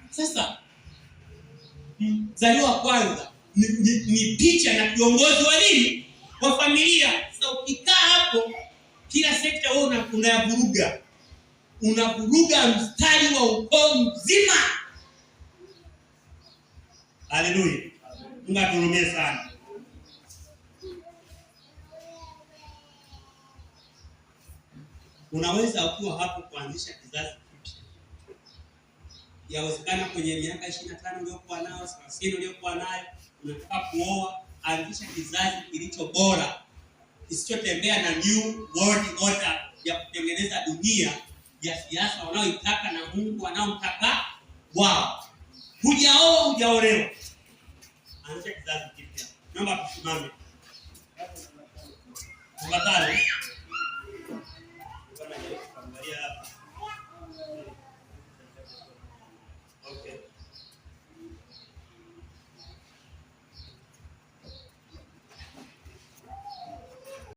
Sasa mzaliwa kwanza ni picha na kiongozi wa nini? Wa familia. Sasa ukikaa hapo, kila sekta wewe unavuruga. Unavuruga mstari wa ukoo mzima. Haleluya. Mungu atuhurumie sana. Unaweza ukiwa hapo kuanzisha kizazi kipya. Yawezekana kwenye miaka 25 uliyokuwa nayo, 30 uliyokuwa nayo, unataka kuoa, anzisha kizazi kilicho bora, kisichotembea na new world order ya kutengeneza dunia ya siasa wanaoitaka na Mungu wanaomtaka wao. Hujaoa, hujaolewa, anzisha kizazi kipya. Naomba tusimame. Namba 5.